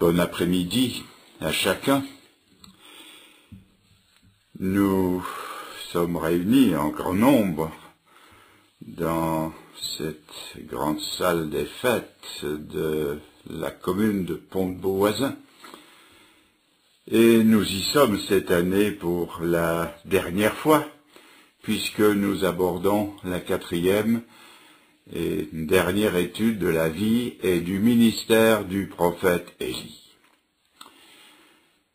Bon après-midi à chacun. Nous sommes réunis en grand nombre dans cette grande salle des fêtes de la commune de Pont-de-Beauvoisin. Et nous y sommes cette année pour la dernière fois, puisque nous abordons la 4e et dernière étude de la vie et du ministère du prophète Élie.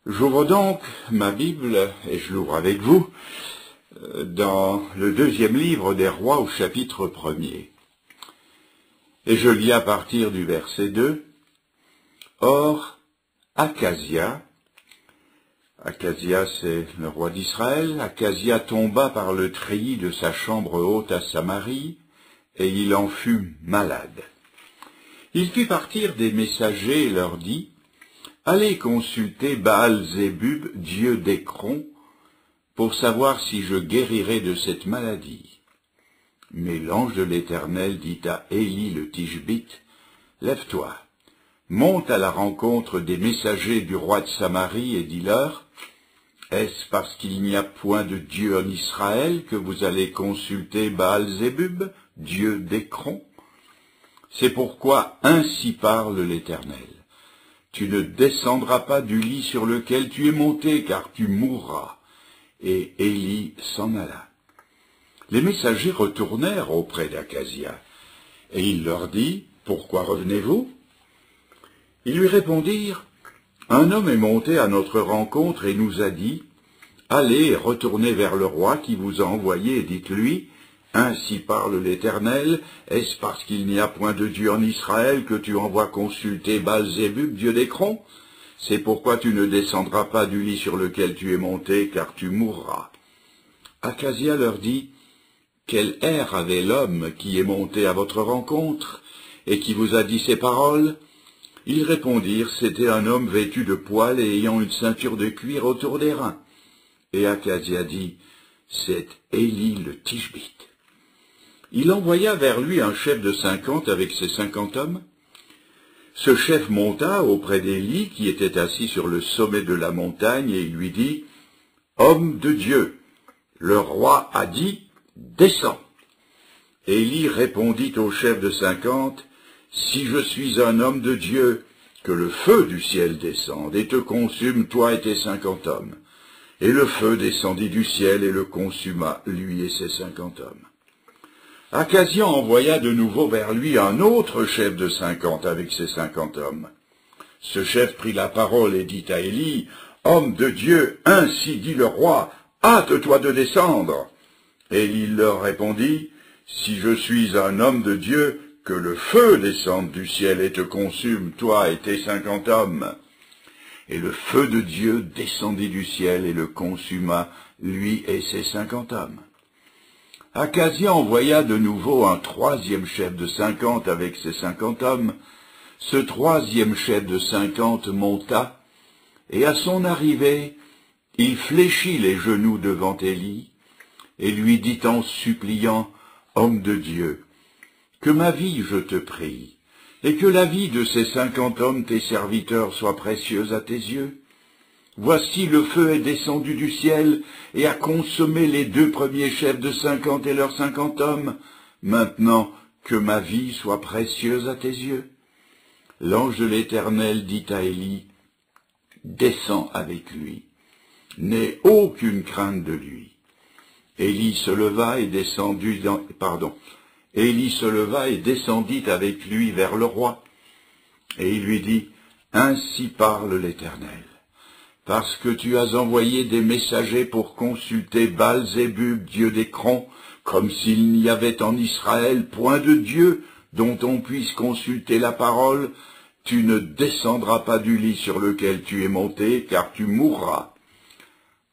J'ouvre donc ma Bible, et je l'ouvre avec vous, dans le 2e livre des Rois au chapitre 1er. Et je lis à partir du verset 2. Or, Achasia c'est le roi d'Israël, Achasia tomba par le treillis de sa chambre haute à Samarie, et il en fut malade. Il fit partir des messagers et leur dit, « Allez consulter Baal-Zébub, dieu d'Écron, pour savoir si je guérirai de cette maladie. » Mais l'ange de l'Éternel dit à Élie le Tishbite, « Lève-toi, monte à la rencontre des messagers du roi de Samarie et dis-leur, « Est-ce parce qu'il n'y a point de Dieu en Israël que vous allez consulter Baal-Zébub, dieu d'Écron? C'est pourquoi ainsi parle l'Éternel. Tu ne descendras pas du lit sur lequel tu es monté, car tu mourras. » Et Élie s'en alla. Les messagers retournèrent auprès d'Achasia, et il leur dit, « Pourquoi revenez-vous » Ils lui répondirent, « Un homme est monté à notre rencontre et nous a dit, « Allez, retournez vers le roi qui vous a envoyé et dites-lui, « Ainsi parle l'Éternel, est-ce parce qu'il n'y a point de Dieu en Israël que tu envoies consulter Baal-Zébub, dieu d'Écron? C'est pourquoi tu ne descendras pas du lit sur lequel tu es monté, car tu mourras. » Achasia leur dit, « Quel air avait l'homme qui est monté à votre rencontre et qui vous a dit ces paroles ?» Ils répondirent, « C'était un homme vêtu de poils et ayant une ceinture de cuir autour des reins. » Et Achasia dit, « C'est Élie le Tishbite. » Il envoya vers lui un chef de 50 avec ses 50 hommes. Ce chef monta auprès d'Élie, qui était assis sur le sommet de la montagne, et il lui dit, « Homme de Dieu, le roi a dit, descends. » Élie répondit au chef de 50, « Si je suis un homme de Dieu, que le feu du ciel descende et te consume, toi et tes 50 hommes. » Et le feu descendit du ciel et le consuma, lui et ses 50 hommes. Achasia envoya de nouveau vers lui un autre chef de 50 avec ses 50 hommes. Ce chef prit la parole et dit à Élie, « Homme de Dieu, ainsi dit le roi, hâte-toi de descendre. » Élie leur répondit, « Si je suis un homme de Dieu, que le feu descende du ciel et te consume, toi et tes 50 hommes. » Et le feu de Dieu descendit du ciel et le consuma, lui et ses 50 hommes. Achasia envoya de nouveau un 3e chef de 50 avec ses 50 hommes. Ce 3e chef de 50 monta, et à son arrivée, il fléchit les genoux devant Élie, et lui dit en suppliant, « Homme de Dieu, que ma vie, je te prie, et que la vie de ces 50 hommes, tes serviteurs, soit précieuse à tes yeux. Voici le feu est descendu du ciel et a consommé les 2 premiers chefs de 50 et leurs 50 hommes. Maintenant, que ma vie soit précieuse à tes yeux. » L'ange de l'Éternel dit à Élie, « Descends avec lui, n'aie aucune crainte de lui. » Élie se leva et descendit avec lui vers le roi. Et il lui dit, « Ainsi parle l'Éternel. Parce que tu as envoyé des messagers pour consulter Baal-Zébub, dieu d'Écron, comme s'il n'y avait en Israël point de Dieu dont on puisse consulter la parole, tu ne descendras pas du lit sur lequel tu es monté, car tu mourras. »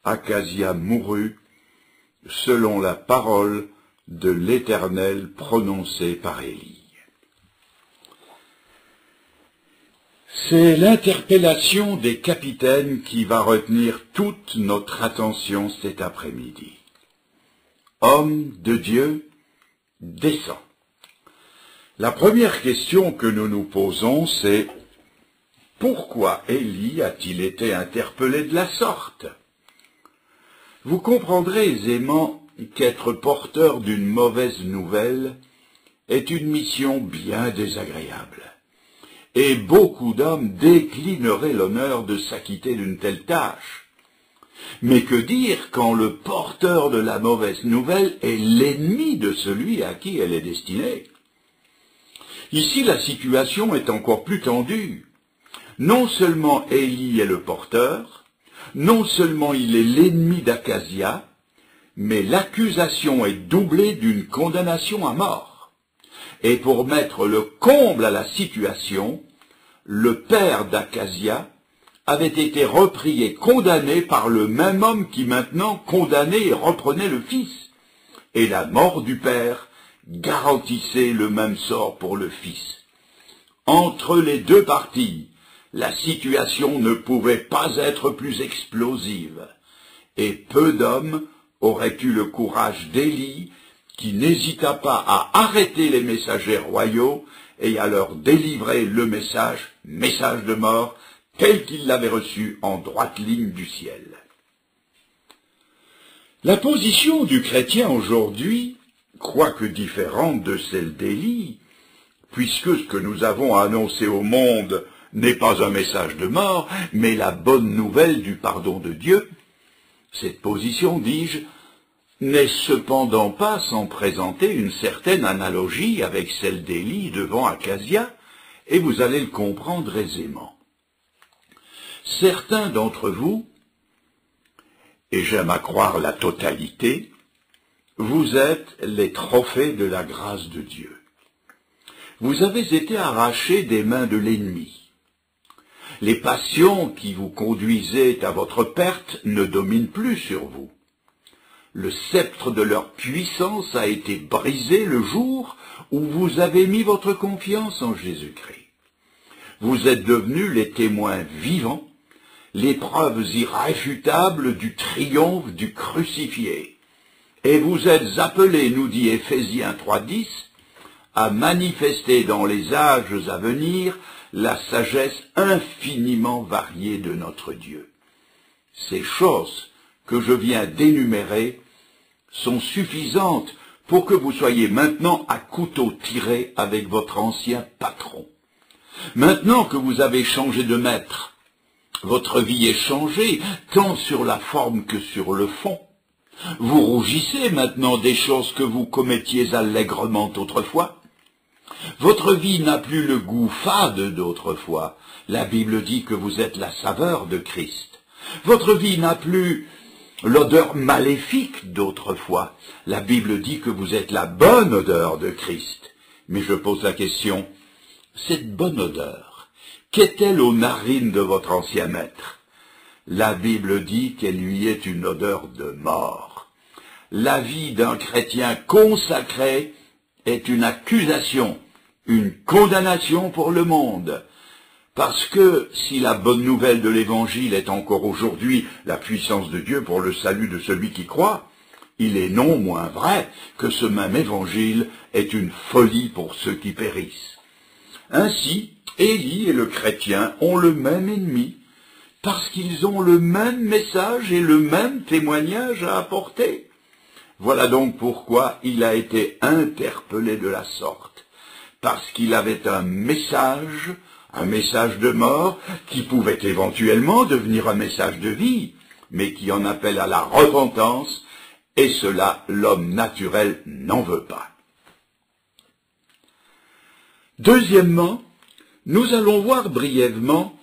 Achasia mourut selon la parole de l'Éternel prononcée par Élie. C'est l'interpellation des capitaines qui va retenir toute notre attention cet après-midi. Homme de Dieu, descends. La première question que nous nous posons, c'est Pourquoi Élie a-t-il été interpellé de la sorte? Vous comprendrez aisément qu'être porteur d'une mauvaise nouvelle est une mission bien désagréable, et beaucoup d'hommes déclineraient l'honneur de s'acquitter d'une telle tâche. Mais que dire quand le porteur de la mauvaise nouvelle est l'ennemi de celui à qui elle est destinée? Ici, la situation est encore plus tendue. Non seulement Élie est le porteur, non seulement il est l'ennemi d'Akazia, mais l'accusation est doublée d'une condamnation à mort. Et pour mettre le comble à la situation, le père d'Akazia avait été repris et condamné par le même homme qui maintenant condamnait et reprenait le fils. Et la mort du père garantissait le même sort pour le fils. Entre les deux parties, la situation ne pouvait pas être plus explosive, et peu d'hommes auraient eu le courage d'Élie, qui n'hésita pas à arrêter les messagers royaux et à leur délivrer le message de mort, tel qu'il l'avait reçu en droite ligne du ciel. La position du chrétien aujourd'hui, quoique différente de celle d'Élie, puisque ce que nous avons annoncé au monde n'est pas un message de mort, mais la bonne nouvelle du pardon de Dieu, cette position, dis-je, n'est cependant pas sans présenter une certaine analogie avec celle d'Élie devant Akazia, et vous allez le comprendre aisément. Certains d'entre vous, et j'aime à croire la totalité, vous êtes les trophées de la grâce de Dieu. Vous avez été arrachés des mains de l'ennemi. Les passions qui vous conduisaient à votre perte ne dominent plus sur vous. Le sceptre de leur puissance a été brisé le jour où vous avez mis votre confiance en Jésus-Christ. Vous êtes devenus les témoins vivants, les preuves irréfutables du triomphe du crucifié. Et vous êtes appelés, nous dit Éphésiens 3:10, à manifester dans les âges à venir la sagesse infiniment variée de notre Dieu. Ces choses que je viens d'énumérer sont suffisantes pour que vous soyez maintenant à couteau tiré avec votre ancien patron. Maintenant que vous avez changé de maître, votre vie est changée tant sur la forme que sur le fond. Vous rougissez maintenant des choses que vous commettiez allègrement autrefois. Votre vie n'a plus le goût fade d'autrefois. La Bible dit que vous êtes la saveur de Christ. Votre vie n'a plus l'odeur maléfique d'autrefois. La Bible dit que vous êtes la bonne odeur de Christ. Mais je pose la question, cette bonne odeur, qu'est-elle aux narines de votre ancien maître? La Bible dit qu'elle lui est une odeur de mort. La vie d'un chrétien consacré est une accusation, une condamnation pour le monde. Parce que si la bonne nouvelle de l'Évangile est encore aujourd'hui la puissance de Dieu pour le salut de celui qui croit, il est non moins vrai que ce même Évangile est une folie pour ceux qui périssent. Ainsi, Élie et le chrétien ont le même ennemi, parce qu'ils ont le même message et le même témoignage à apporter. Voilà donc pourquoi il a été interpellé de la sorte, parce qu'il avait un message de mort, qui pouvait éventuellement devenir un message de vie, mais qui en appelle à la repentance, et cela, l'homme naturel n'en veut pas. Deuxièmement, nous allons voir brièvement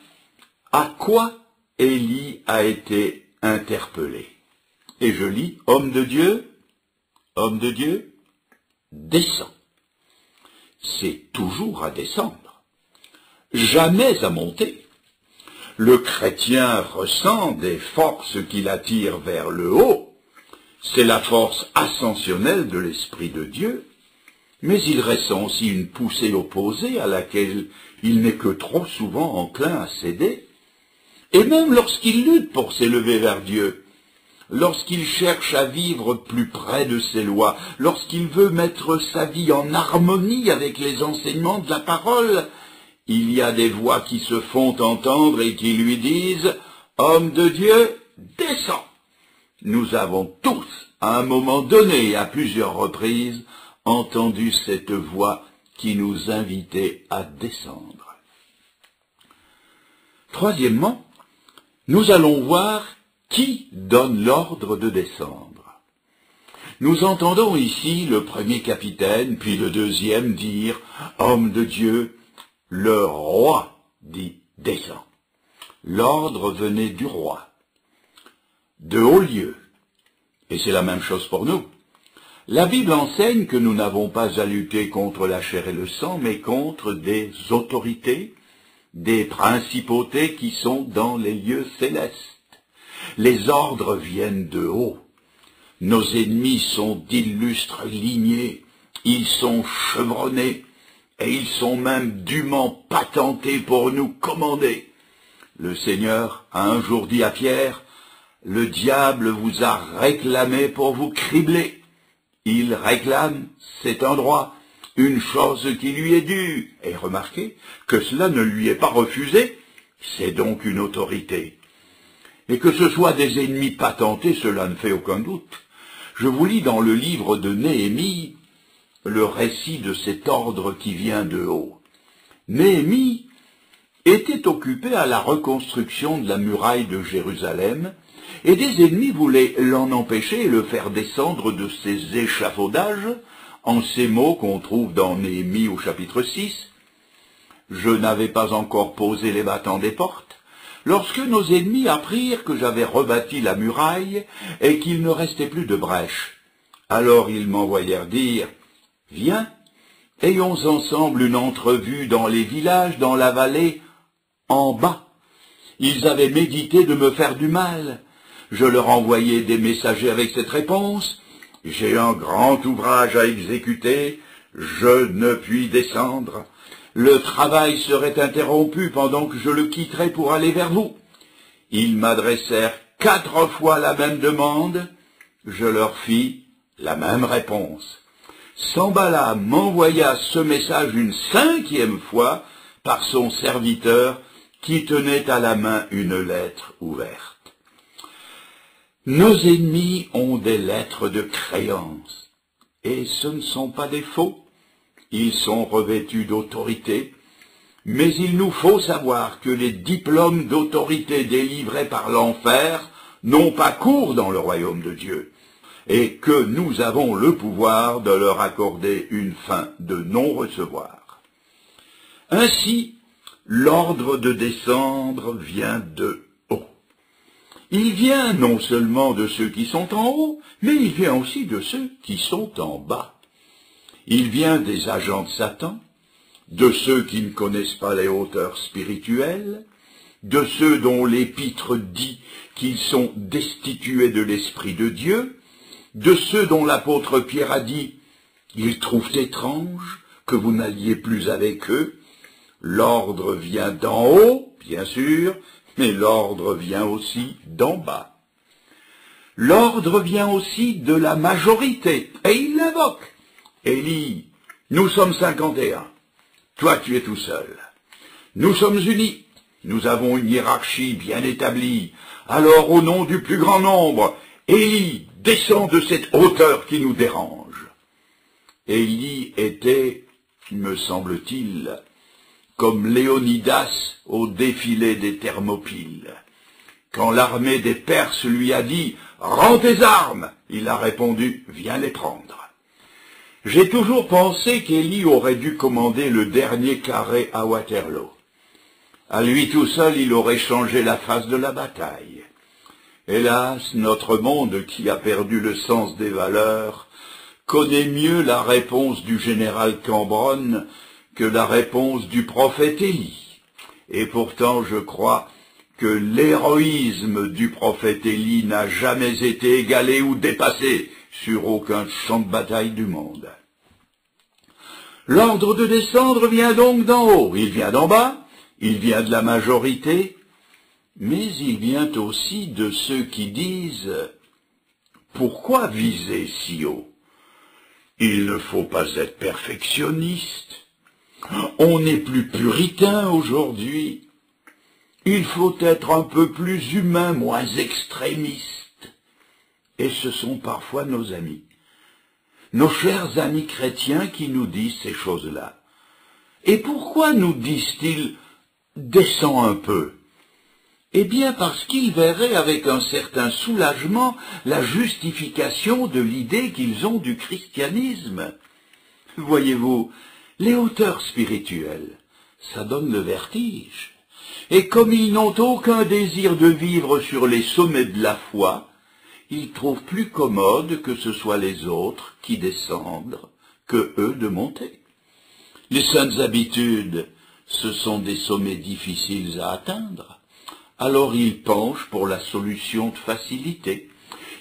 à quoi Élie a été interpellé. Et je lis, homme de Dieu, descends. C'est toujours à descendre, jamais à monter. Le chrétien ressent des forces qui l'attirent vers le haut. C'est la force ascensionnelle de l'Esprit de Dieu, mais il ressent aussi une poussée opposée à laquelle il n'est que trop souvent enclin à céder. Et même lorsqu'il lutte pour s'élever vers Dieu, lorsqu'il cherche à vivre plus près de ses lois, lorsqu'il veut mettre sa vie en harmonie avec les enseignements de la parole, il y a des voix qui se font entendre et qui lui disent « Homme de Dieu, descends !» Nous avons tous, à un moment donné et à plusieurs reprises, entendu cette voix qui nous invitait à descendre. Troisièmement, nous allons voir qui donne l'ordre de descendre. Nous entendons ici le premier capitaine, puis le deuxième dire « Homme de Dieu », le roi dit « Descends ». L'ordre venait du roi, de haut lieu. Et c'est la même chose pour nous. La Bible enseigne que nous n'avons pas à lutter contre la chair et le sang, mais contre des autorités, des principautés qui sont dans les lieux célestes. Les ordres viennent de haut. Nos ennemis sont d'illustres lignées, ils sont chevronnés, et ils sont même dûment patentés pour nous commander. Le Seigneur a un jour dit à Pierre, « Le diable vous a réclamé pour vous cribler. Il réclame, c'est un droit, une chose qui lui est due. » Et remarquez que cela ne lui est pas refusé, c'est donc une autorité. Et que ce soit des ennemis patentés, cela ne fait aucun doute. Je vous lis dans le livre de Néhémie le récit de cet ordre qui vient de haut. Néhémie était occupé à la reconstruction de la muraille de Jérusalem, et des ennemis voulaient l'en empêcher et le faire descendre de ses échafaudages, en ces mots qu'on trouve dans Néhémie au chapitre 6. « Je n'avais pas encore posé les battants des portes, lorsque nos ennemis apprirent que j'avais rebâti la muraille et qu'il ne restait plus de brèche. Alors ils m'envoyèrent dire, « Viens, ayons ensemble une entrevue dans les villages, dans la vallée, en bas. » Ils avaient médité de me faire du mal. Je leur envoyai des messagers avec cette réponse, « J'ai un grand ouvrage à exécuter, je ne puis descendre. Le travail serait interrompu pendant que je le quitterais pour aller vers vous. » Ils m'adressèrent 4 fois la même demande, je leur fis la même réponse. Sanballat m'envoya ce message une 5e fois par son serviteur qui tenait à la main une lettre ouverte. Nos ennemis ont des lettres de créance, et ce ne sont pas des faux. Ils sont revêtus d'autorité, mais il nous faut savoir que les diplômes d'autorité délivrés par l'enfer n'ont pas cours dans le royaume de Dieu, et que nous avons le pouvoir de leur accorder une fin de non-recevoir. Ainsi, l'ordre de descendre vient de haut. Il vient non seulement de ceux qui sont en haut, mais il vient aussi de ceux qui sont en bas. Il vient des agents de Satan, de ceux qui ne connaissent pas les hauteurs spirituelles, de ceux dont l'épître dit qu'ils sont destitués de l'Esprit de Dieu, de ceux dont l'apôtre Pierre a dit « Ils trouvent étrange que vous n'alliez plus avec eux ». L'ordre vient d'en haut, bien sûr, mais l'ordre vient aussi d'en bas. L'ordre vient aussi de la majorité, et il l'invoque. Élie, nous sommes 51, toi tu es tout seul. Nous sommes unis, nous avons une hiérarchie bien établie. Alors au nom du plus grand nombre, Élie, descends de cette hauteur qui nous dérange. Élie était, me semble-t-il, comme Léonidas au défilé des Thermopyles. Quand l'armée des Perses lui a dit « Rends tes armes !» il a répondu « Viens les prendre ». J'ai toujours pensé qu'Élie aurait dû commander le dernier carré à Waterloo. À lui tout seul, il aurait changé la face de la bataille. Hélas, notre monde, qui a perdu le sens des valeurs, connaît mieux la réponse du général Cambronne que la réponse du prophète Élie. Et pourtant, je crois que l'héroïsme du prophète Élie n'a jamais été égalé ou dépassé sur aucun champ de bataille du monde. L'ordre de descendre vient donc d'en haut, il vient d'en bas, il vient de la majorité, mais il vient aussi de ceux qui disent « Pourquoi viser si haut? Il ne faut pas être perfectionniste. On n'est plus puritain aujourd'hui. Il faut être un peu plus humain, moins extrémiste. Et ce sont parfois nos amis, nos chers amis chrétiens qui nous disent ces choses-là. Et pourquoi nous disent-ils « descends un peu » ? Eh bien parce qu'ils verraient avec un certain soulagement la justification de l'idée qu'ils ont du christianisme. Voyez-vous, les hauteurs spirituelles, ça donne le vertige. Et comme ils n'ont aucun désir de vivre sur les sommets de la foi, ils trouvent plus commode que ce soit les autres qui descendent que eux de monter. Les saintes habitudes, ce sont des sommets difficiles à atteindre. Alors ils penchent pour la solution de facilité.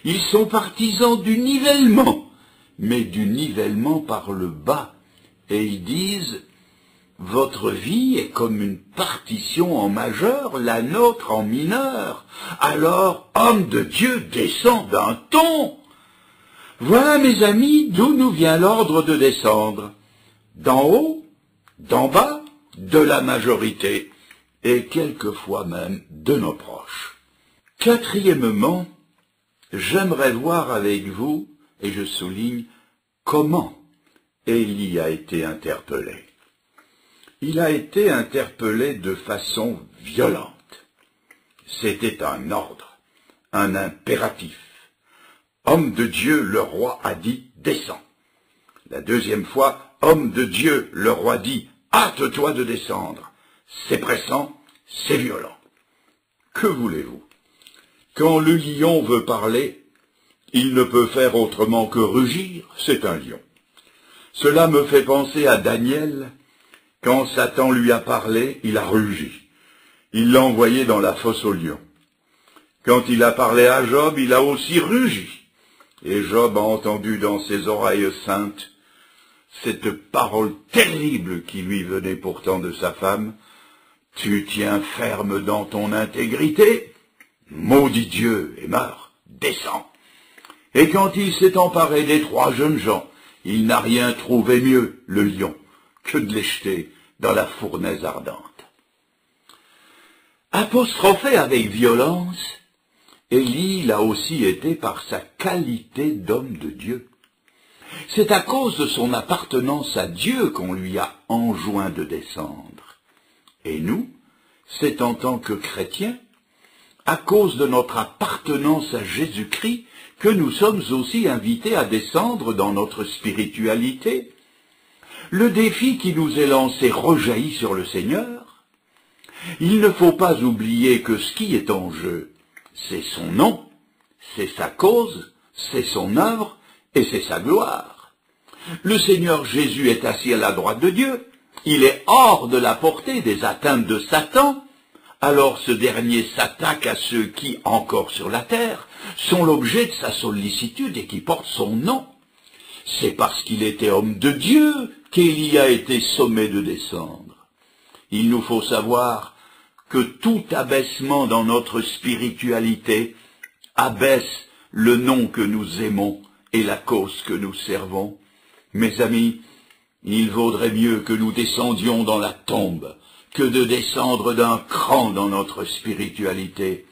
Ils sont partisans du nivellement, mais du nivellement par le bas. Et ils disent, votre vie est comme une partition en majeur, la nôtre en mineur. Alors, homme de Dieu, descend d'un ton. Voilà, mes amis, d'où nous vient l'ordre de descendre. D'en haut, d'en bas, de la majorité. Et quelquefois même de nos proches. Quatrièmement, j'aimerais voir avec vous, et je souligne, comment Élie a été interpellé. Il a été interpellé de façon violente. C'était un ordre, un impératif. Homme de Dieu, le roi a dit, descends. La deuxième fois, homme de Dieu, le roi dit, hâte-toi de descendre. C'est pressant, c'est violent. Que voulez-vous? Quand le lion veut parler, il ne peut faire autrement que rugir, c'est un lion. Cela me fait penser à Daniel. Quand Satan lui a parlé, il a rugi. Il l'a envoyé dans la fosse aux lions. Quand il a parlé à Job, il a aussi rugi. Et Job a entendu dans ses oreilles saintes cette parole terrible qui lui venait pourtant de sa femme. Tu tiens ferme dans ton intégrité, maudit Dieu et meurs, descends. Et quand il s'est emparé des trois jeunes gens, il n'a rien trouvé mieux, le lion, que de les jeter dans la fournaise ardente. Apostrophé avec violence, Élie l'a aussi été par sa qualité d'homme de Dieu. C'est à cause de son appartenance à Dieu qu'on lui a enjoint de descendre. Et nous, c'est en tant que chrétiens, à cause de notre appartenance à Jésus-Christ, que nous sommes aussi invités à descendre dans notre spiritualité. Le défi qui nous est lancé rejaillit sur le Seigneur. Il ne faut pas oublier que ce qui est en jeu, c'est son nom, c'est sa cause, c'est son œuvre et c'est sa gloire. Le Seigneur Jésus est assis à la droite de Dieu. Il est hors de la portée des atteintes de Satan, alors ce dernier s'attaque à ceux qui, encore sur la terre, sont l'objet de sa sollicitude et qui portent son nom. C'est parce qu'il était homme de Dieu qu'Élie a été sommé de descendre. Il nous faut savoir que tout abaissement dans notre spiritualité abaisse le nom que nous aimons et la cause que nous servons. Mes amis, il vaudrait mieux que nous descendions dans la tombe que de descendre d'un cran dans notre spiritualité.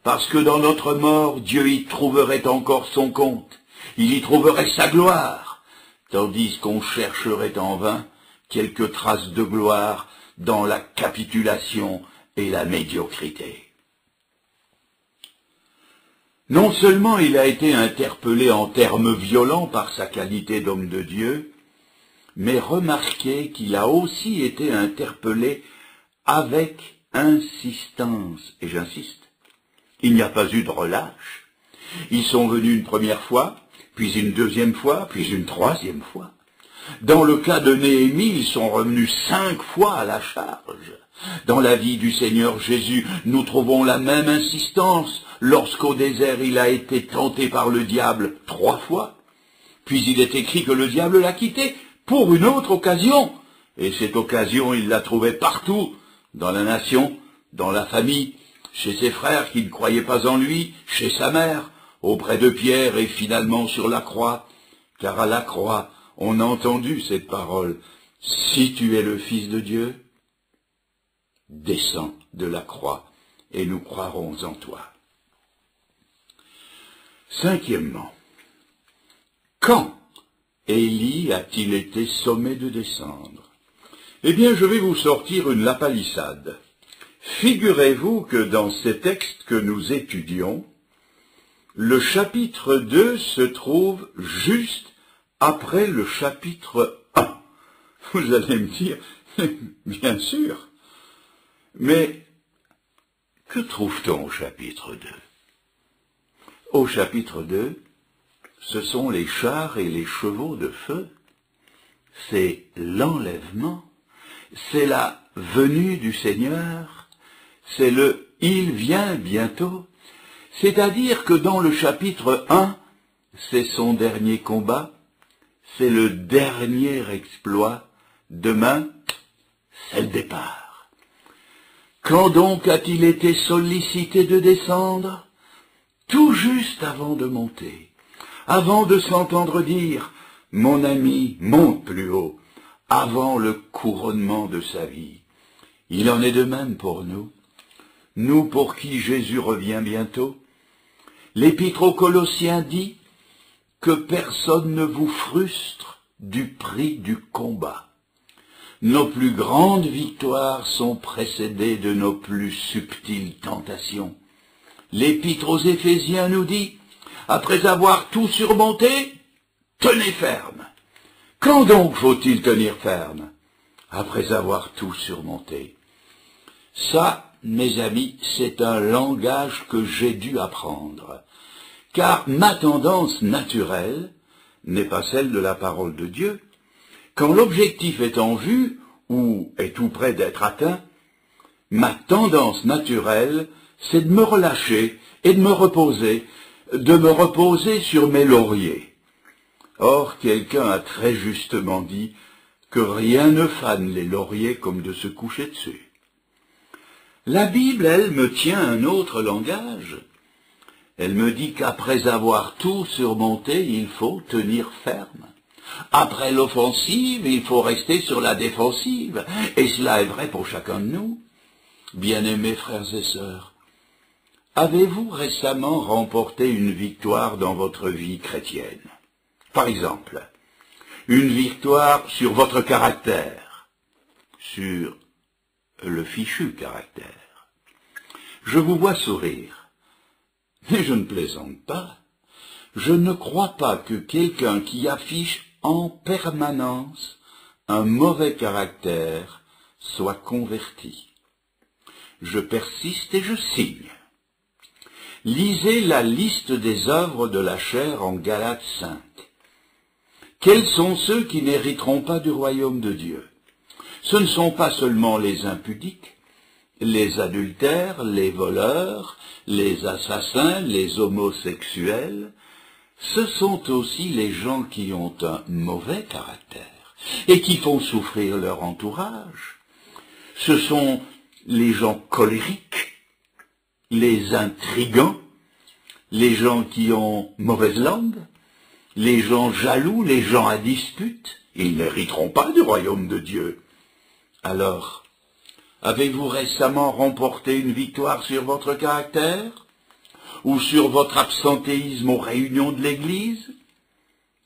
Parce que dans notre mort, Dieu y trouverait encore son compte, il y trouverait sa gloire, tandis qu'on chercherait en vain quelques traces de gloire dans la capitulation et la médiocrité. Non seulement il a été interpellé en termes violents par sa qualité d'homme de Dieu, mais remarquez qu'il a aussi été interpellé avec insistance. Et j'insiste, il n'y a pas eu de relâche. Ils sont venus une première fois, puis une deuxième fois, puis une troisième fois. Dans le cas de Néhémie, ils sont revenus 5 fois à la charge. Dans la vie du Seigneur Jésus, nous trouvons la même insistance lorsqu'au désert il a été tenté par le diable 3 fois. Puis il est écrit que le diable l'a quitté pour une autre occasion. Et cette occasion, il l'a trouvée partout, dans la nation, dans la famille, chez ses frères qui ne croyaient pas en lui, chez sa mère, auprès de Pierre et finalement sur la croix. Car à la croix, on a entendu cette parole. si tu es le Fils de Dieu, descends de la croix et nous croirons en toi. Cinquièmement, quand Élie a-t-il été sommé de descendre? Eh bien, je vais vous sortir une lapalissade. Figurez-vous que dans ces textes que nous étudions, le chapitre 2 se trouve juste après le chapitre 1. Vous allez me dire, bien sûr, mais que trouve-t-on au chapitre 2? Au chapitre 2, ce sont les chars et les chevaux de feu, c'est l'enlèvement, c'est la venue du Seigneur, c'est le « il vient bientôt », c'est-à-dire que dans le chapitre 1, c'est son dernier combat, c'est le dernier exploit, demain, c'est le départ. Quand donc a-t-il été sollicité de descendre? Tout juste avant de monter, avant de s'entendre dire « Mon ami, monte plus haut », avant le couronnement de sa vie. Il en est de même pour nous, nous pour qui Jésus revient bientôt. L'Épître aux Colossiens dit que personne ne vous frustre du prix du combat. Nos plus grandes victoires sont précédées de nos plus subtiles tentations. L'Épître aux Éphésiens nous dit, après avoir tout surmonté, tenez ferme. Quand donc faut-il tenir ferme? Après avoir tout surmonté. Ça, mes amis, c'est un langage que j'ai dû apprendre, car ma tendance naturelle n'est pas celle de la parole de Dieu. Quand l'objectif est en vue, ou est tout près d'être atteint, ma tendance naturelle, c'est de me relâcher et de me reposer sur mes lauriers. Or, quelqu'un a très justement dit que rien ne fane les lauriers comme de se coucher dessus. La Bible, elle, me tient un autre langage. Elle me dit qu'après avoir tout surmonté, il faut tenir ferme. Après l'offensive, il faut rester sur la défensive. Et cela est vrai pour chacun de nous. Bien-aimés frères et sœurs, avez-vous récemment remporté une victoire dans votre vie chrétienne? Par exemple, une victoire sur votre caractère, sur le fichu caractère. Je vous vois sourire, mais je ne plaisante pas. Je ne crois pas que quelqu'un qui affiche en permanence un mauvais caractère soit converti. Je persiste et je signe. Lisez la liste des œuvres de la chair en Galates 5. Quels sont ceux qui n'hériteront pas du royaume de Dieu? Ce ne sont pas seulement les impudiques, les adultères, les voleurs, les assassins, les homosexuels. Ce sont aussi les gens qui ont un mauvais caractère et qui font souffrir leur entourage. Ce sont les gens colériques, les intrigants, les gens qui ont mauvaise langue, les gens jaloux, les gens à dispute. Ils n'hériteront pas du royaume de Dieu. Alors, avez-vous récemment remporté une victoire sur votre caractère? Ou sur votre absentéisme aux réunions de l'Église?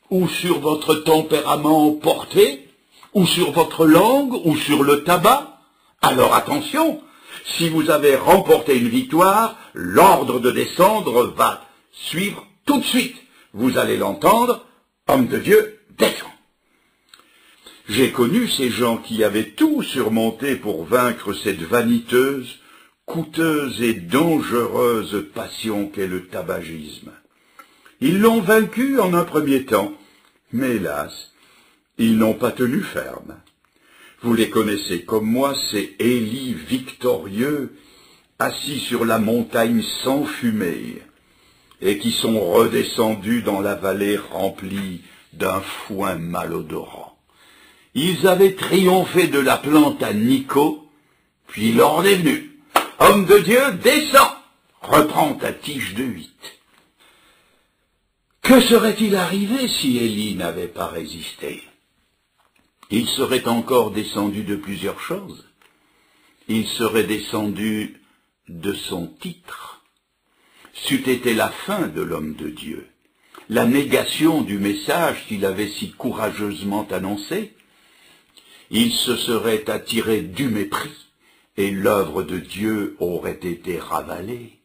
Ou sur votre tempérament emporté? Ou sur votre langue? Ou sur le tabac? Alors attention, si vous avez remporté une victoire, l'ordre de descendre va suivre tout de suite. Vous allez l'entendre, homme de Dieu, descends. J'ai connu ces gens qui avaient tout surmonté pour vaincre cette vaniteuse, coûteuse et dangereuse passion qu'est le tabagisme. Ils l'ont vaincu en un premier temps, mais hélas, ils n'ont pas tenu ferme. Vous les connaissez comme moi, ces Élie victorieux, assis sur la montagne sans fumée, et qui sont redescendus dans la vallée remplie d'un foin malodorant. Ils avaient triomphé de la plante à Nico, puis l'ordre est venu. Homme de Dieu, descends, reprends ta tige de 8. Que serait-il arrivé si Élie n'avait pas résisté? il serait encore descendu de plusieurs choses. Il serait descendu de son titre. C'eût été la fin de l'homme de Dieu, la négation du message qu'il avait si courageusement annoncé. Il se serait attiré du mépris et l'œuvre de Dieu aurait été ravalée.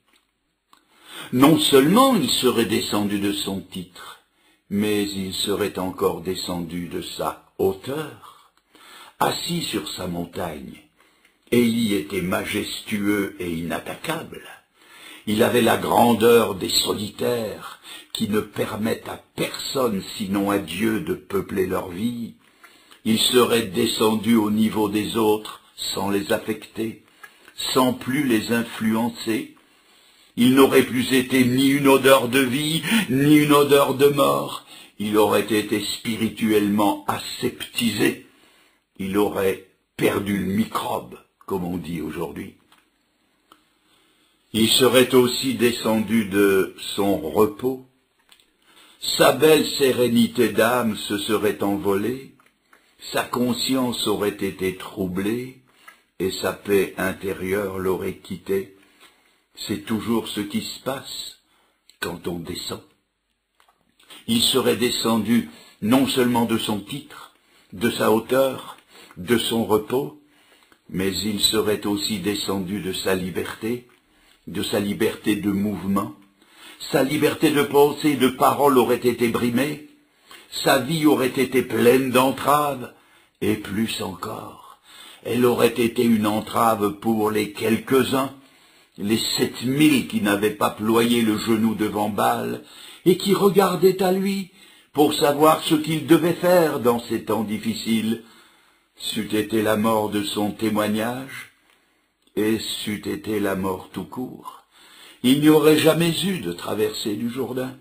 Non seulement il serait descendu de son titre, mais il serait encore descendu de sa hauteur. Assis sur sa montagne, Élie était majestueux et inattaquable. Il avait la grandeur des solitaires qui ne permettent à personne sinon à Dieu de peupler leur vie. Il serait descendu au niveau des autres sans les affecter, sans plus les influencer. Il n'aurait plus été ni une odeur de vie, ni une odeur de mort. Il aurait été spirituellement aseptisé. Il aurait perdu le microbe, comme on dit aujourd'hui. Il serait aussi descendu de son repos. Sa belle sérénité d'âme se serait envolée, sa conscience aurait été troublée, et sa paix intérieure l'aurait quitté. C'est toujours ce qui se passe quand on descend. Il serait descendu non seulement de son titre, de sa hauteur, de son repos, mais il serait aussi descendu de sa liberté de mouvement. Sa liberté de pensée et de parole aurait été brimée, sa vie aurait été pleine d'entraves, et plus encore, elle aurait été une entrave pour les quelques-uns, les 7000 qui n'avaient pas ployé le genou devant Baal, et qui regardaient à lui pour savoir ce qu'il devait faire dans ces temps difficiles. C'eût été la mort de son témoignage, et c'eût été la mort tout court. Il n'y aurait jamais eu de traversée du Jourdain,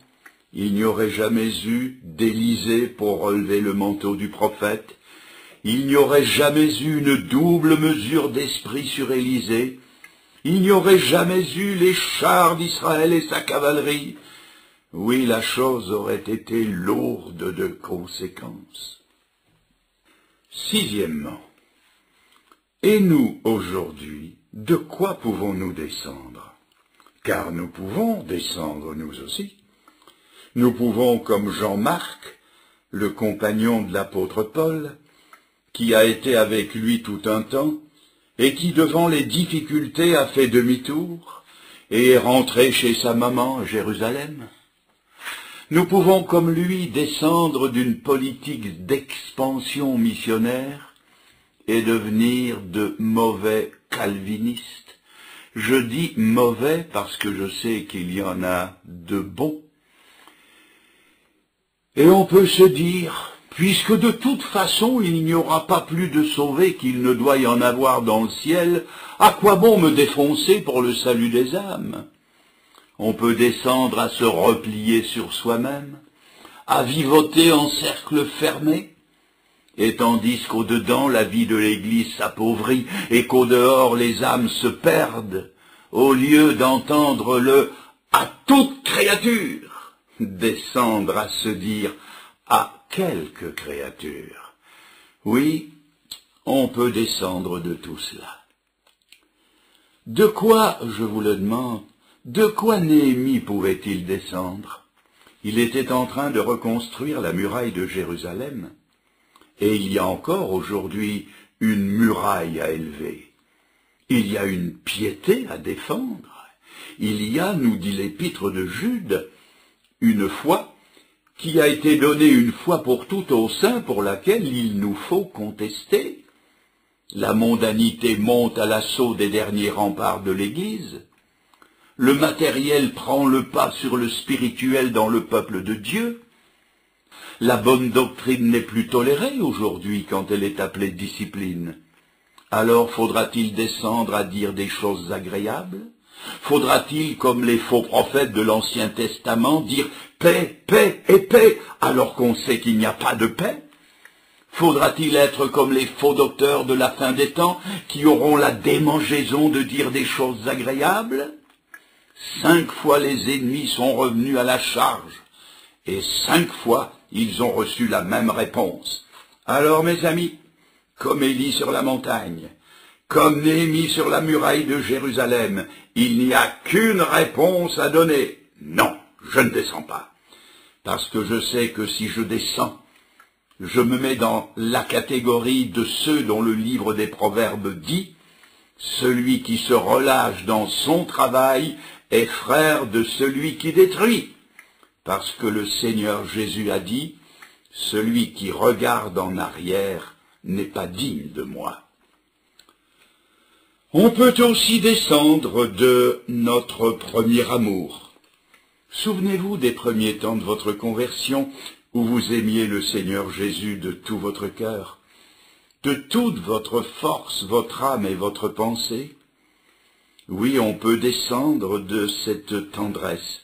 il n'y aurait jamais eu d'Élysée pour relever le manteau du prophète, il n'y aurait jamais eu une double mesure d'esprit sur Élysée, il n'y aurait jamais eu les chars d'Israël et sa cavalerie. Oui, la chose aurait été lourde de conséquences. Sixièmement, et nous, aujourd'hui, de quoi pouvons-nous descendre? Car nous pouvons descendre, nous aussi. Nous pouvons, comme Jean-Marc, le compagnon de l'apôtre Paul, qui a été avec lui tout un temps, et qui, devant les difficultés, a fait demi-tour, et est rentré chez sa maman à Jérusalem. Nous pouvons, comme lui, descendre d'une politique d'expansion missionnaire et devenir de mauvais calvinistes. Je dis mauvais parce que je sais qu'il y en a de bons. Et on peut se dire, puisque de toute façon il n'y aura pas plus de sauvés qu'il ne doit y en avoir dans le ciel, à quoi bon me défoncer pour le salut des âmes? On peut descendre à se replier sur soi-même, à vivoter en cercle fermé, et tandis qu'au-dedans la vie de l'Église s'appauvrit et qu'au-dehors les âmes se perdent, au lieu d'entendre le « à toute créature » descendre à se dire « à quelques créatures ». Oui, on peut descendre de tout cela. De quoi, je vous le demande, de quoi Néhémie pouvait-il descendre? Il était en train de reconstruire la muraille de Jérusalem. Et il y a encore aujourd'hui une muraille à élever. Il y a une piété à défendre. Il y a, nous dit l'épître de Jude, une foi qui a été donnée une fois pour toutes aux saints pour laquelle il nous faut contester. La mondanité monte à l'assaut des derniers remparts de l'Église. Le matériel prend le pas sur le spirituel dans le peuple de Dieu. La bonne doctrine n'est plus tolérée aujourd'hui quand elle est appelée discipline. Alors faudra-t-il descendre à dire des choses agréables? Faudra-t-il, comme les faux prophètes de l'Ancien Testament, dire paix, paix et paix, alors qu'on sait qu'il n'y a pas de paix? Faudra-t-il être comme les faux docteurs de la fin des temps, qui auront la démangeaison de dire des choses agréables? 5 fois les ennemis sont revenus à la charge, et 5 fois ils ont reçu la même réponse. Alors, mes amis, comme Élie sur la montagne, comme Néhémie sur la muraille de Jérusalem, il n'y a qu'une réponse à donner. Non, je ne descends pas. Parce que je sais que si je descends, je me mets dans la catégorie de ceux dont le livre des Proverbes dit « Celui qui se relâche dans son travail est frère de celui qui détruit. » Parce que le Seigneur Jésus a dit « Celui qui regarde en arrière n'est pas digne de moi. » On peut aussi descendre de notre premier amour. Souvenez-vous des premiers temps de votre conversion où vous aimiez le Seigneur Jésus de tout votre cœur, de toute votre force, votre âme et votre pensée. Oui, on peut descendre de cette tendresse,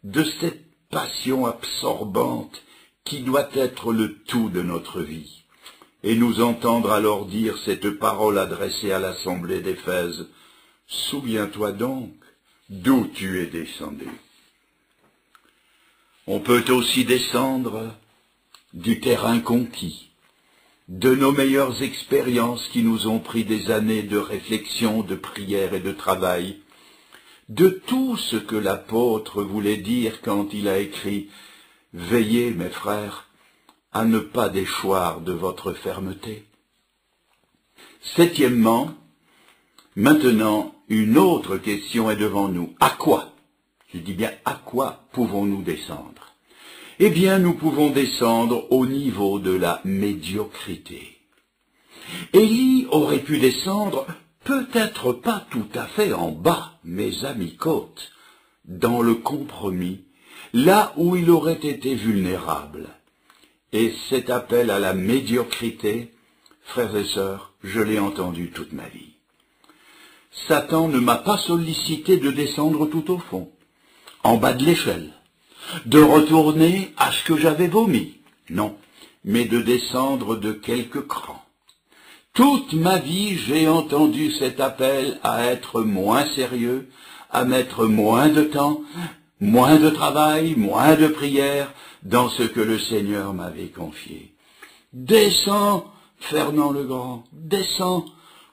de cette passion absorbante qui doit être le tout de notre vie, et nous entendre alors dire cette parole adressée à l'assemblée d'Éphèse. « Souviens-toi donc d'où tu es descendu. » On peut aussi descendre du terrain conquis, de nos meilleures expériences qui nous ont pris des années de réflexion, de prière et de travail, de tout ce que l'apôtre voulait dire quand il a écrit « Veillez, mes frères, à ne pas déchoir de votre fermeté. » Septièmement, maintenant, une autre question est devant nous. À quoi? Je dis bien à quoi pouvons-nous descendre? Eh bien, nous pouvons descendre au niveau de la médiocrité. Élie aurait pu descendre, peut-être pas tout à fait en bas, mes amis côtes, dans le compromis, là où il aurait été vulnérable. Et cet appel à la médiocrité, frères et sœurs, je l'ai entendu toute ma vie. Satan ne m'a pas sollicité de descendre tout au fond, en bas de l'échelle, de retourner à ce que j'avais vomi, non, mais de descendre de quelques crans. Toute ma vie, j'ai entendu cet appel à être moins sérieux, à mettre moins de temps, moins de travail, moins de prière dans ce que le Seigneur m'avait confié. Descends, Fernand le Grand, descends,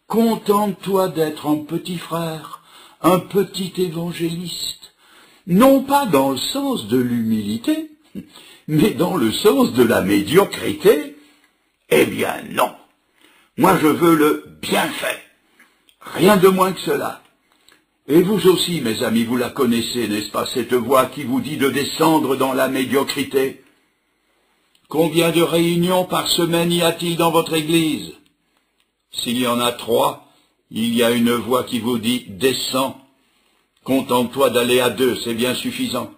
contente-toi d'être un petit frère, un petit évangéliste, non pas dans le sens de l'humilité, mais dans le sens de la médiocrité. Eh bien non, moi je veux le bienfait, rien de moins que cela. Et vous aussi, mes amis, vous la connaissez, n'est-ce pas, cette voix qui vous dit de descendre dans la médiocrité? Combien de réunions par semaine y a-t-il dans votre église? S'il y en a 3, il y a une voix qui vous dit « Descends, contente-toi d'aller à 2, c'est bien suffisant. »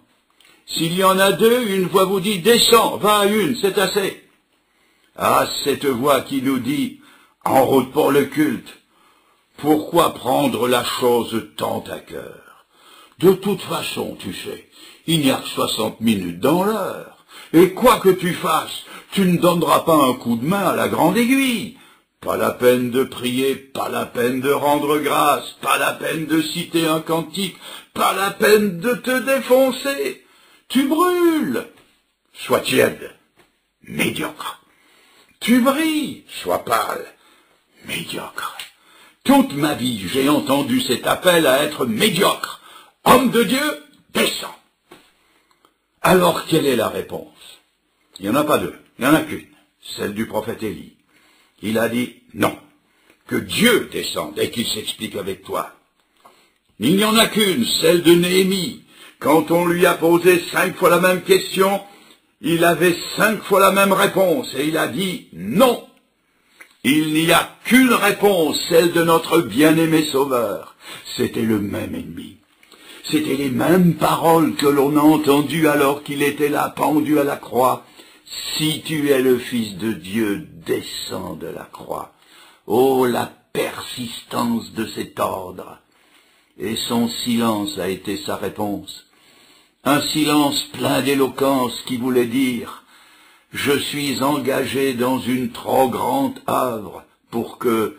S'il y en a 2, une voix vous dit « Descends, va à 1, c'est assez. » Ah, cette voix qui nous dit « En route pour le culte. » Pourquoi prendre la chose tant à cœur? De toute façon, tu sais, il n'y a que 60 minutes dans l'heure. Et quoi que tu fasses, tu ne donneras pas un coup de main à la grande aiguille. Pas la peine de prier, pas la peine de rendre grâce, pas la peine de citer un cantique, pas la peine de te défoncer. Tu brûles, sois tiède, médiocre. Tu brilles, sois pâle, médiocre. Toute ma vie, j'ai entendu cet appel à être médiocre. Homme de Dieu, descends. Alors, quelle est la réponse? Il n'y en a pas 2, il n'y en a qu'une, celle du prophète Élie. Il a dit non, que Dieu descende et qu'il s'explique avec toi. Il n'y en a qu'une, celle de Néhémie. Quand on lui a posé 5 fois la même question, il avait 5 fois la même réponse et il a dit non. Il n'y a qu'une réponse, celle de notre bien-aimé Sauveur. C'était le même ennemi. C'étaient les mêmes paroles que l'on a entendues alors qu'il était là, pendu à la croix. Si tu es le Fils de Dieu, descends de la croix. Oh, la persistance de cet ordre. Et son silence a été sa réponse. Un silence plein d'éloquence qui voulait dire « Je suis engagé dans une trop grande œuvre pour que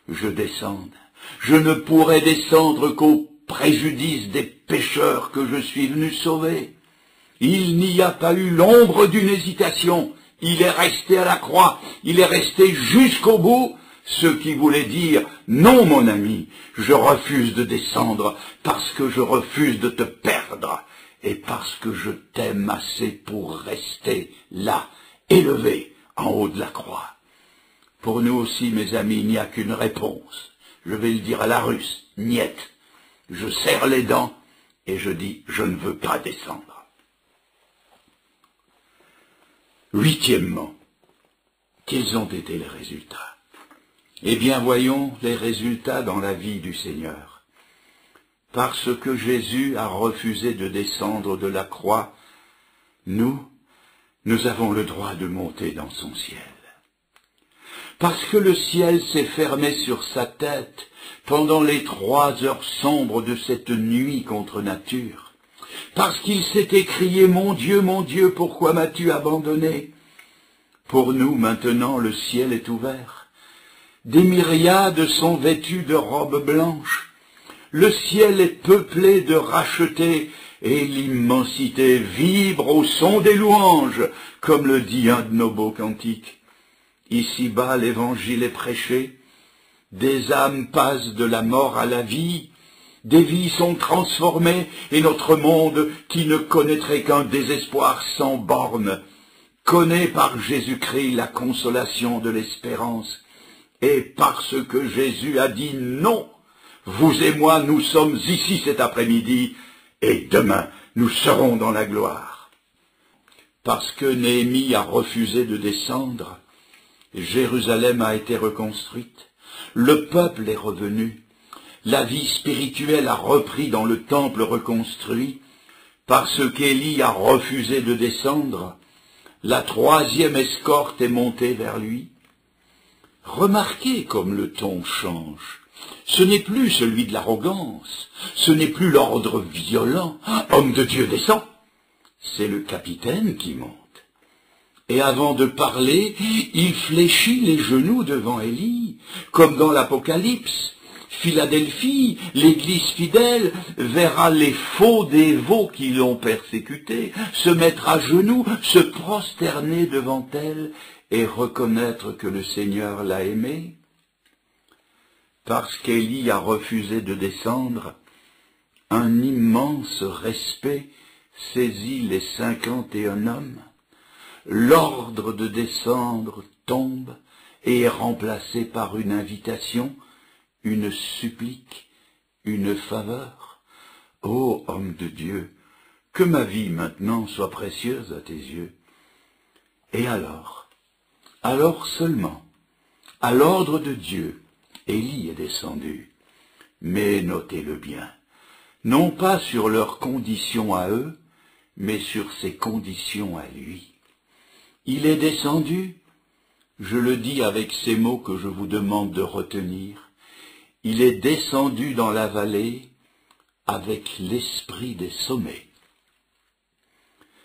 je descende. Je ne pourrai descendre qu'au préjudice des pécheurs que je suis venu sauver. » Il n'y a pas eu l'ombre d'une hésitation. Il est resté à la croix, il est resté jusqu'au bout, ce qui voulait dire « Non, mon ami, je refuse de descendre parce que je refuse de te perdre et parce que je t'aime assez pour rester là, élevé en haut de la croix. » Pour nous aussi, mes amis, il n'y a qu'une réponse. Je vais le dire à la russe, niet. Je serre les dents et je dis « Je ne veux pas descendre. » Huitièmement, quels ont été les résultats? Eh bien, voyons les résultats dans la vie du Seigneur. Parce que Jésus a refusé de descendre de la croix, nous avons le droit de monter dans son ciel. Parce que le ciel s'est fermé sur sa tête pendant les 3 heures sombres de cette nuit contre nature. Parce qu'il s'est écrié « Mon Dieu, pourquoi m'as-tu abandonné ?» Pour nous, maintenant, le ciel est ouvert. Des myriades sont vêtues de robes blanches. Le ciel est peuplé de rachetés et l'immensité vibre au son des louanges, comme le dit un de nos beaux cantiques. Ici-bas, l'évangile est prêché. Des âmes passent de la mort à la vie. Des vies sont transformées et notre monde, qui ne connaîtrait qu'un désespoir sans bornes, connaît par Jésus-Christ la consolation de l'espérance. Et parce que Jésus a dit non, vous et moi, nous sommes ici cet après-midi, et demain, nous serons dans la gloire. Parce que Néhémie a refusé de descendre, Jérusalem a été reconstruite, le peuple est revenu, la vie spirituelle a repris dans le temple reconstruit, parce qu'Élie a refusé de descendre, la 3e escorte est montée vers lui. Remarquez comme le ton change. Ce n'est plus celui de l'arrogance, ce n'est plus l'ordre violent. Homme de Dieu descend. C'est le capitaine qui monte. Et avant de parler, il fléchit les genoux devant Élie, comme dans l'Apocalypse. Philadelphie, l'Église fidèle, verra les faux dévots qui l'ont persécuté se mettre à genoux, se prosterner devant elle et reconnaître que le Seigneur l'a aimé. Parce qu'Élie a refusé de descendre, un immense respect saisit les 51 hommes. L'ordre de descendre tombe et est remplacé par une invitation, une supplique, une faveur. Ô homme de Dieu, que ma vie maintenant soit précieuse à tes yeux. Et alors seulement, à l'ordre de Dieu, Élie est descendu. Mais notez-le bien, non pas sur leurs conditions à eux, mais sur ses conditions à lui. Il est descendu, je le dis avec ces mots que je vous demande de retenir, il est descendu dans la vallée avec l'esprit des sommets.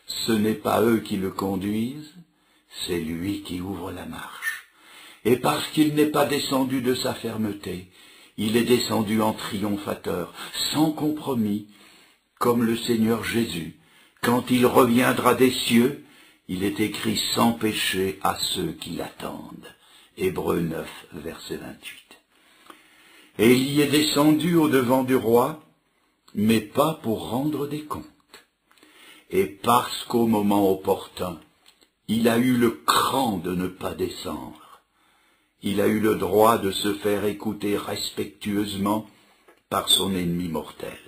Ce n'est pas eux qui le conduisent, c'est lui qui ouvre la marche. Et parce qu'il n'est pas descendu de sa fermeté, il est descendu en triomphateur, sans compromis, comme le Seigneur Jésus. Quand il reviendra des cieux, il est écrit sans péché à ceux qui l'attendent. Hébreux 9, verset 28. Et il y est descendu au-devant du roi, mais pas pour rendre des comptes. Et parce qu'au moment opportun, il a eu le cran de ne pas descendre, il a eu le droit de se faire écouter respectueusement par son ennemi mortel.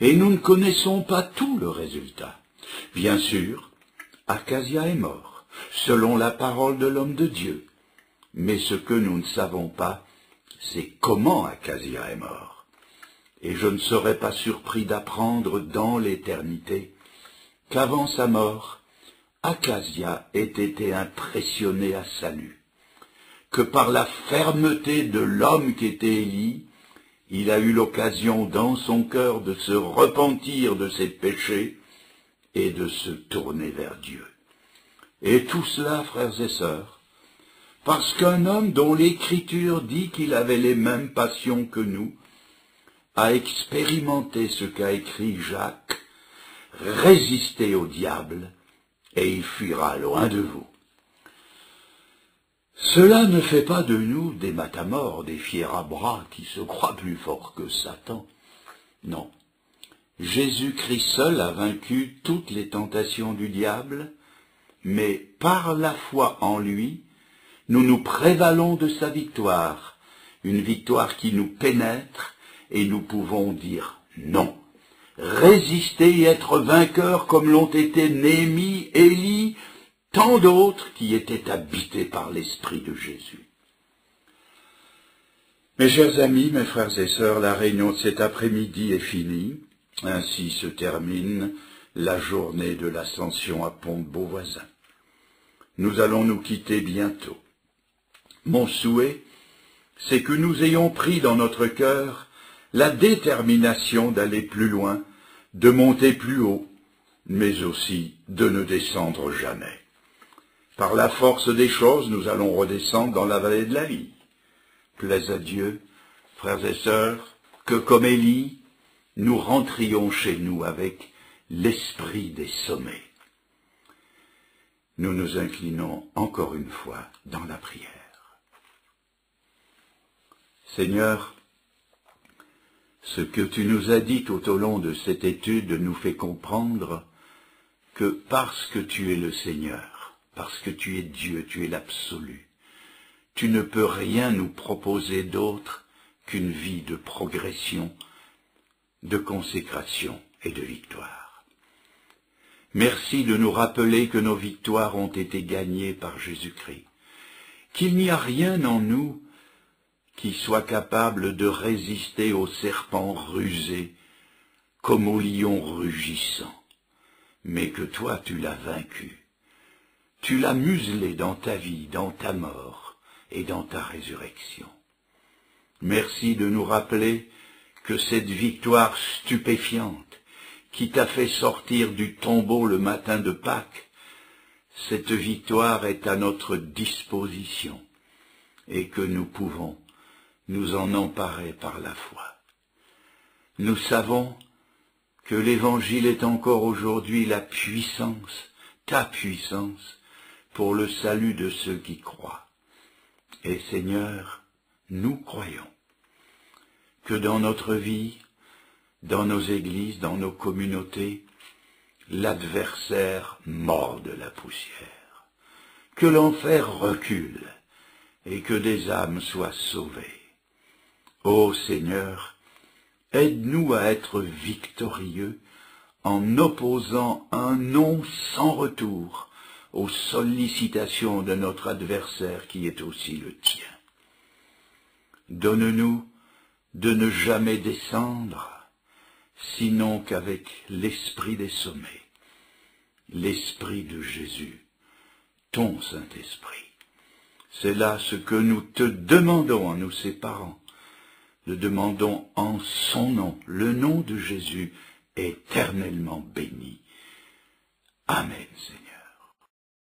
Et nous ne connaissons pas tout le résultat. Bien sûr, Acasia est mort, selon la parole de l'homme de Dieu. Mais ce que nous ne savons pas, c'est comment Acasia est mort. Et je ne serais pas surpris d'apprendre dans l'éternité qu'avant sa mort, Acasia ait été impressionné à salut, que par la fermeté de l'homme qu'était Élie, il a eu l'occasion dans son cœur de se repentir de ses péchés et de se tourner vers Dieu. Et tout cela, frères et sœurs, parce qu'un homme dont l'Écriture dit qu'il avait les mêmes passions que nous, a expérimenté ce qu'a écrit Jacques, résister au diable, et il fuira loin de vous. Cela ne fait pas de nous des matamores, des fiers à bras qui se croient plus forts que Satan. Non. Jésus-Christ seul a vaincu toutes les tentations du diable, mais par la foi en lui, nous nous prévalons de sa victoire, une victoire qui nous pénètre et nous pouvons dire non. Résister et être vainqueurs comme l'ont été Néhémie, Élie, tant d'autres qui étaient habités par l'Esprit de Jésus. Mes chers amis, mes frères et sœurs, la réunion de cet après-midi est finie. Ainsi se termine la journée de l'Ascension à Pont-de-Beauvoisin. Nous allons nous quitter bientôt. Mon souhait, c'est que nous ayons pris dans notre cœur la détermination d'aller plus loin, de monter plus haut, mais aussi de ne descendre jamais. Par la force des choses, nous allons redescendre dans la vallée de la vie. Plaise à Dieu, frères et sœurs, que comme Élie, nous rentrions chez nous avec l'esprit des sommets. Nous nous inclinons encore une fois dans la prière. Seigneur, ce que tu nous as dit tout au long de cette étude nous fait comprendre que parce que tu es le Seigneur, parce que tu es Dieu, tu es l'absolu, tu ne peux rien nous proposer d'autre qu'une vie de progression, de consécration et de victoire. Merci de nous rappeler que nos victoires ont été gagnées par Jésus-Christ, qu'il n'y a rien en nous qui soit capable de résister au serpent rusé comme au lion rugissant, mais que toi tu l'as vaincu. Tu l'as muselé dans ta vie, dans ta mort et dans ta résurrection. Merci de nous rappeler que cette victoire stupéfiante qui t'a fait sortir du tombeau le matin de Pâques, cette victoire est à notre disposition et que nous pouvons nous en emparer par la foi. Nous savons que l'Évangile est encore aujourd'hui la puissance, ta puissance, pour le salut de ceux qui croient. Et Seigneur, nous croyons que dans notre vie, dans nos églises, dans nos communautés, l'adversaire morde la poussière, que l'enfer recule et que des âmes soient sauvées. Ô Seigneur, aide-nous à être victorieux en opposant un non sans retour aux sollicitations de notre adversaire qui est aussi le tien. Donne-nous de ne jamais descendre, sinon qu'avec l'esprit des sommets, l'esprit de Jésus, ton Saint-Esprit. C'est là ce que nous te demandons en nous séparant. Le demandons en son nom, le nom de Jésus, éternellement béni. Amen, Seigneur.